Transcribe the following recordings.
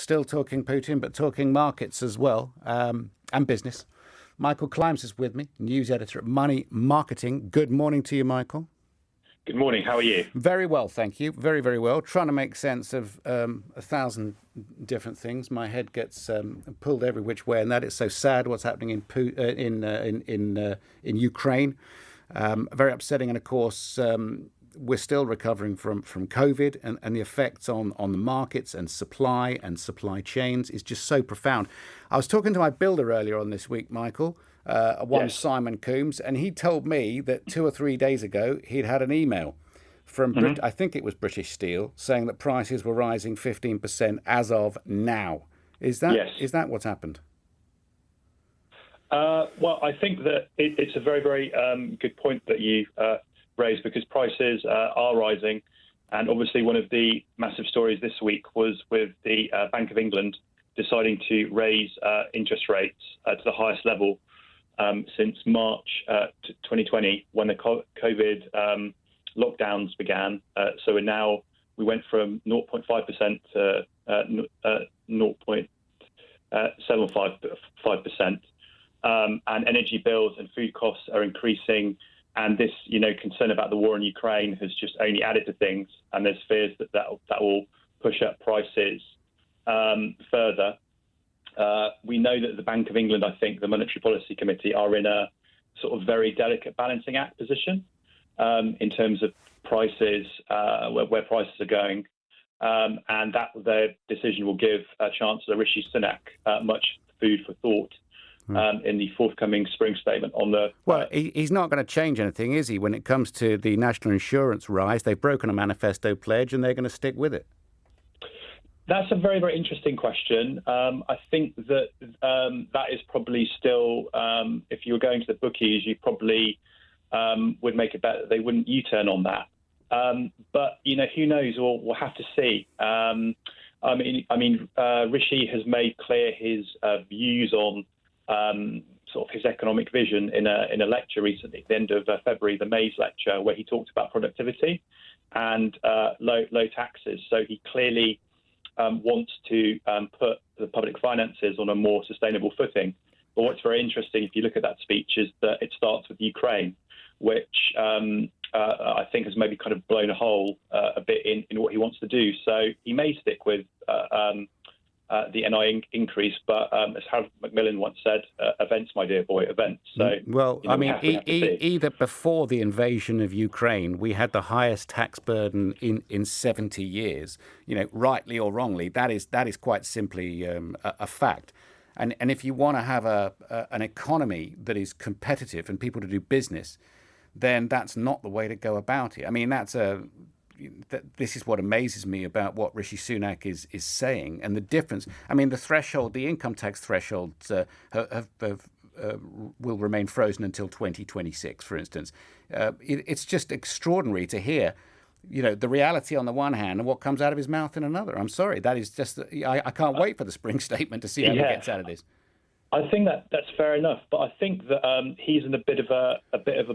still talking Putin, but talking markets as well, and business. Michael Klimes is with me, news editor at Money Marketing. Good morning to you, Michael. Good morning. How are you? Very well, thank you. Very, very well. Trying to make sense of 1,000 different things. My head gets pulled every which way, and that is so sad. What's happening in Ukraine, very upsetting. And of course, we're still recovering from COVID, and the effects on the markets and supply chains is just so profound. I was talking to my builder earlier on this week, Michael. Yes. Simon Coombs, and he told me that 2 or 3 days ago he'd had an email from I think it was British Steel saying that prices were rising 15% as of now. Is that what's happened? Well, I think that it's a very, very good point that you raised, because prices are rising, and obviously one of the massive stories this week was with the Bank of England deciding to raise interest rates to the highest level since March 2020, when the COVID lockdowns began. So we went from 0.5% to 0.75%, and energy bills and food costs are increasing. And this, concern about the war in Ukraine has just only added to things. And there's fears that will push up prices further. We know that the Bank of England, I think the Monetary Policy Committee, are in a sort of very delicate balancing act position in terms of prices, where prices are going. And that their decision will give Chancellor Rishi Sunak much food for thought in the forthcoming spring statement on the... Well, he's not going to change anything, is he, when it comes to the national insurance rise? They've broken a manifesto pledge and they're going to stick with it. That's a very, very interesting question. I think that that is probably still, if you were going to the bookies, you probably would make a bet that they wouldn't U-turn on that. But, who knows? We'll have to see. Rishi has made clear his views on sort of his economic vision in a lecture recently, at the end of February, the May's lecture, where he talked about productivity and low taxes. So he clearly wants to put the public finances on a more sustainable footing. But what's very interesting, if you look at that speech, is that it starts with Ukraine, which I think has maybe kind of blown a hole a bit in what he wants to do. So he may stick with the NI increase, but as Harold Macmillan once said, events, my dear boy, events. So, well, either before the invasion of Ukraine, we had the highest tax burden in 70 years. Rightly or wrongly, that is quite simply a fact. And if you want to have an economy that is competitive and people to do business, then that's not the way to go about it. I mean, this is what amazes me about what Rishi Sunak is saying, and the difference. I mean, the income tax thresholds will remain frozen until 2026, for instance. It's just extraordinary to hear, the reality on the one hand and what comes out of his mouth in another. I'm sorry, that is just. I can't wait for the spring statement to see how he gets out of this. I think that's fair enough, but I think that he's in a bit of a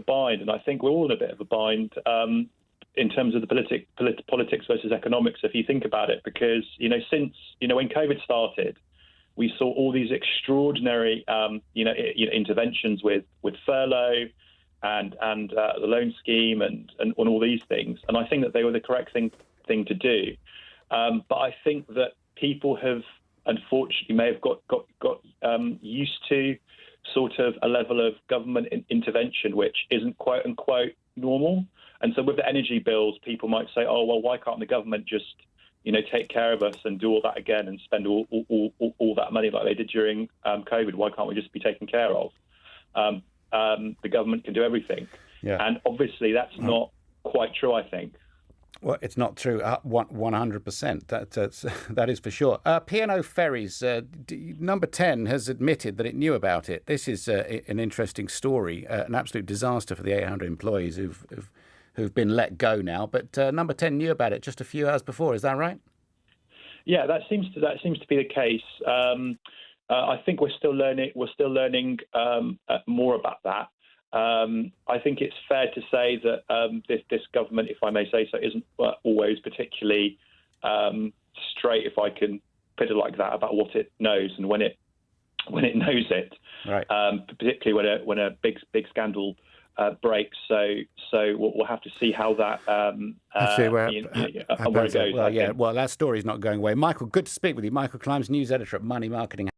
bind, and I think we're all in a bit of a bind. In terms of the politics versus economics, if you think about it, because, since, when COVID started, we saw all these extraordinary, interventions with furlough and the loan scheme and all these things. And I think that they were the correct thing to do. But I think that people have, unfortunately, may have got used to sort of a level of government intervention, which isn't quote unquote normal. And so with the energy bills, people might say, oh, well, why can't the government just, take care of us and do all that again and spend all that money like they did during COVID? Why can't we just be taken care of? The government can do everything. Yeah. And obviously that's not quite true, I think. Well, it's not true 100%. That is for sure. P&O Ferries, number 10 has admitted that it knew about it. This is an interesting story, an absolute disaster for the 800 employees who've been let go now. But number 10 knew about it just a few hours before. Is that right? Yeah, that seems to be the case. I think we're still learning more about that. I think it's fair to say that this government, if I may say so, isn't always particularly straight, if I can fiddle like that about what it knows and when it knows it, right? Particularly when a big scandal breaks. So we'll have to see how that where it goes. Well, yeah. Well, that story's not going away. Michael, good to speak with you. Michael Klimes, news editor at Money Marketing.